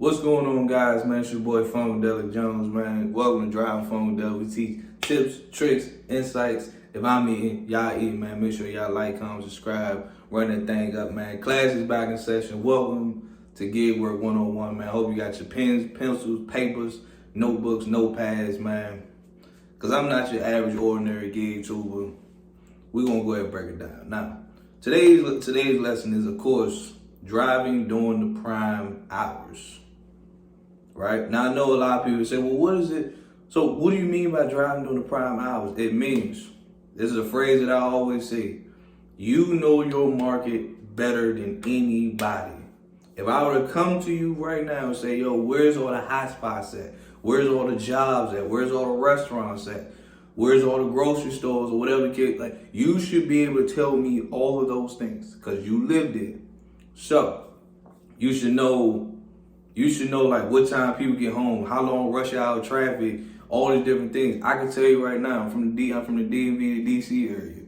What's going on, guys, man? It's your boy Funkadelic Jones, man. Welcome to Driving Funkadelic. We teach tips, tricks, insights. If I'm eating, y'all eat, man. Make sure y'all like, comment, subscribe, run that thing up, man. Class is back in session. Welcome to Gig Work 101, man. Hope you got your pens, pencils, papers, notebooks, notepads, man. Because I'm not your average, ordinary gig tuber. We're going to go ahead and break it down. Now, today's lesson is, of course, driving during the prime hours. Right? Now, I know a lot of people say, well, what is it? So what do you mean by driving during the prime hours? It means, this is a phrase that I always say, you know your market better than anybody. If I were to come to you right now and say, yo, where's all the hot spots at? Where's all the jobs at? Where's all the restaurants at? Where's all the grocery stores or whatever the case? Like, you should be able to tell me all of those things because you lived it. So you should know like what time people get home, how long rush hour traffic, all these different things. I can tell you right now, I'm from the DMV to DC area.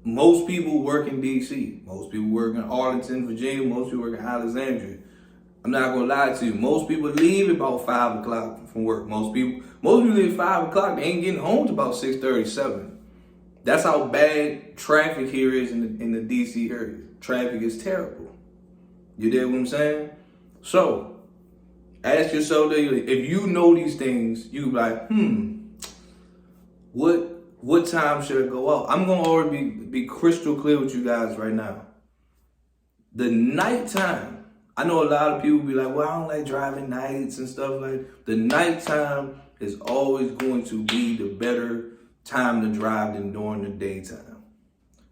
Most people work in DC. Most people work in Arlington, Virginia. Most people work in Alexandria. I'm not gonna lie to you. Most people leave about 5 o'clock from work. Most people leave at 5 o'clock. They ain't getting home till about 6:30, 7. That's how bad traffic here is in the DC area. Traffic is terrible. You get what I'm saying? So, ask yourself, if you know these things, you be like, what time should I go out? I'm going to already be crystal clear with you guys right now. The nighttime, I know a lot of people be like, well, I don't like driving nights and stuff like that. The nighttime is always going to be the better time to drive than during the daytime.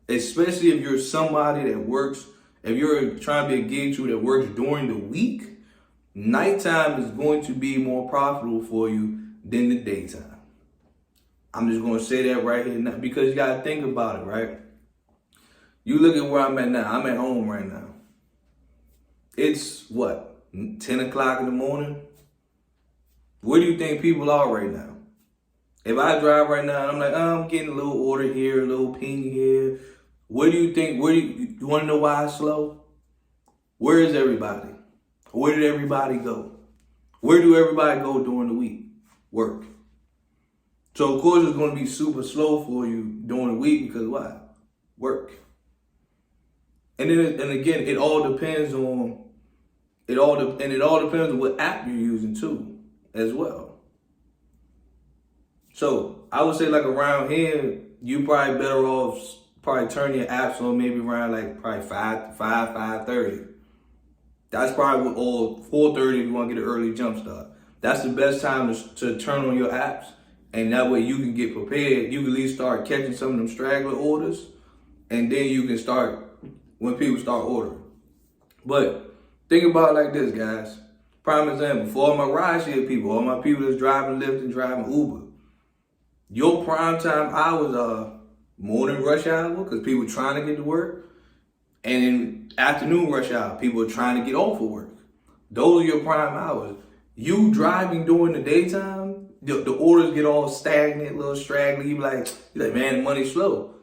Especially if you're somebody that works. If you're trying to be a gig crew that works during the week, nighttime is going to be more profitable for you than the daytime. I'm just going to say that right here now because you got to think about it, right? You look at where I'm at now. I'm at home right now. It's 10 o'clock in the morning? Where do you think people are right now? If I drive right now, I'm like, I'm getting a little order here, a little ping here. Where do you think, you want to know why it's slow? Where is everybody? Where did everybody go? Where do everybody go during the week? Work. So of course it's going to be super slow for you during the week because why? Work. And again, it all depends on what app you're using too, as well. So I would say like around here, you probably better off turn your apps on maybe around like probably 5:30. That's probably or 4:30 if you want to get an early jump start. That's the best time to turn on your apps, and that way you can get prepared. You can at least start catching some of them straggler orders, and then you can start when people start ordering. But think about it like this, guys. Prime example, for all my rideshare people, all my people that's driving Lyft and driving Uber, your prime time hours are morning rush hour because people are trying to get to work, and in afternoon rush hour, people are trying to get off of work. Those are your prime hours. You driving during the daytime, the orders get all stagnant, a little straggly. You be like, man, the money's slow.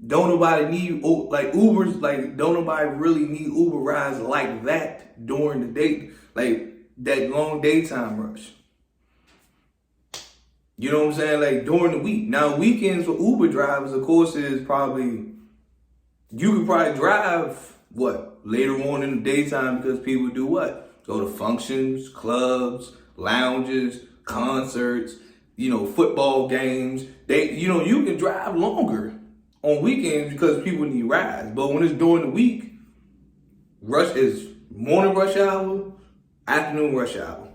Don't nobody need like Ubers, like don't nobody really need Uber rides like that during the day, like that long daytime rush. You know what I'm saying? Like during the week. Now weekends for Uber drivers, of course, is probably, you can probably drive later on in the daytime because people do what? Go to functions, clubs, lounges, concerts, football games. You can drive longer on weekends because people need rides. But when it's during the week, rush is morning rush hour, afternoon rush hour.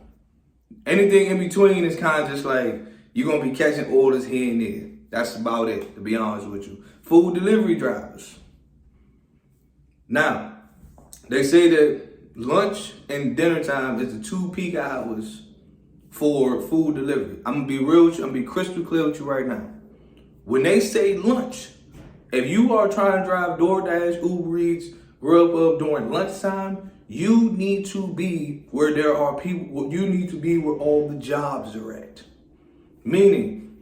Anything in between is kind of just like, you're going to be catching orders here and there. That's about it, to be honest with you. Food delivery drivers. Now, they say that lunch and dinner time is the 2 peak hours for food delivery. I'm going to be real with you. I'm going to be crystal clear with you right now. When they say lunch, if you are trying to drive DoorDash, Uber Eats, Grubhub during lunchtime, you need to be where there are people. You need to be where all the jobs are at. Meaning,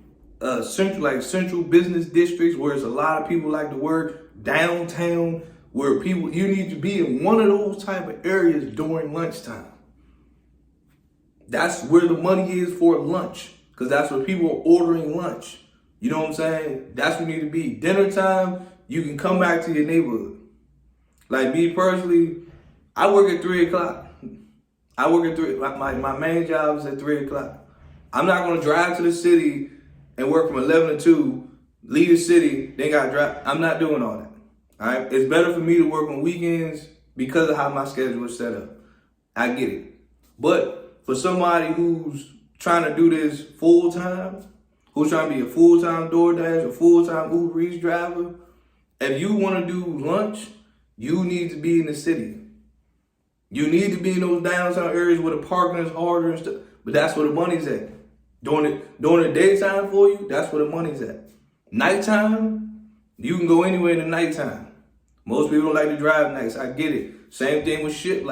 central business districts where there's a lot of people like to work, downtown, where you need to be in one of those type of areas during lunchtime. That's where the money is for lunch. Because that's where people are ordering lunch. You know what I'm saying? That's where you need to be. Dinner time, you can come back to your neighborhood. Like me personally, I work at 3 o'clock. I work at 3. My main job is at 3 o'clock. I'm not going to drive to the city and work from 11 to 2, leave the city, then got to drive. I'm not doing all that. All right? It's better for me to work on weekends because of how my schedule is set up. I get it. But for somebody who's trying to do this full time, who's trying to be a full-time DoorDash or full-time Uber Eats driver, if you want to do lunch, you need to be in the city. You need to be in those downtown areas where the parking is harder and stuff. But that's where the money's at. During the daytime for you, that's where the money's at. Nighttime, you can go anywhere in the nighttime. Most people don't like to drive nights. I get it. Same thing with ship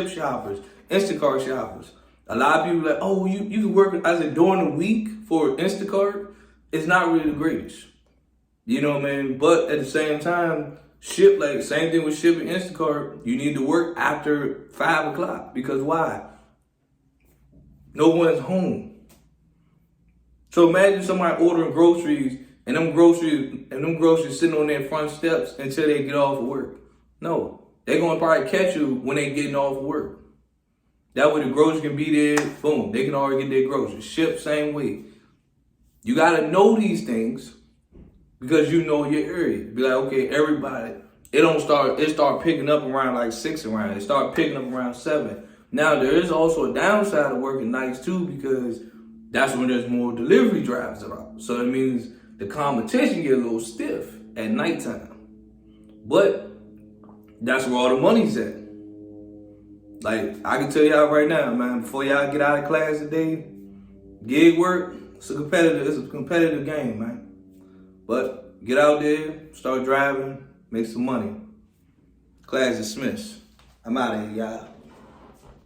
shoppers, Instacart shoppers. A lot of people are like, oh, you can work. I said during the week for Instacart, it's not really the greatest. You know what I mean? But at the same time, same thing with shipping Instacart, you need to work after 5 o'clock. Because why? No one's home. So imagine somebody ordering groceries and them groceries sitting on their front steps until they get off of work. No, they're gonna probably catch you when they getting off of work. That way the groceries can be there, boom, they can already get their groceries. Shipped same way. You gotta know these things because you know your area. Be like, okay, everybody, it start picking up around like 6 around. It start picking up around 7. Now there is also a downside of working nights too because that's when there's more delivery drivers around. So that means the competition get a little stiff at nighttime. But that's where all the money's at. Like, I can tell y'all right now, man, before y'all get out of class today, gig work, it's a competitive game, man. But get out there, start driving, make some money. Class dismissed. I'm out of here, y'all.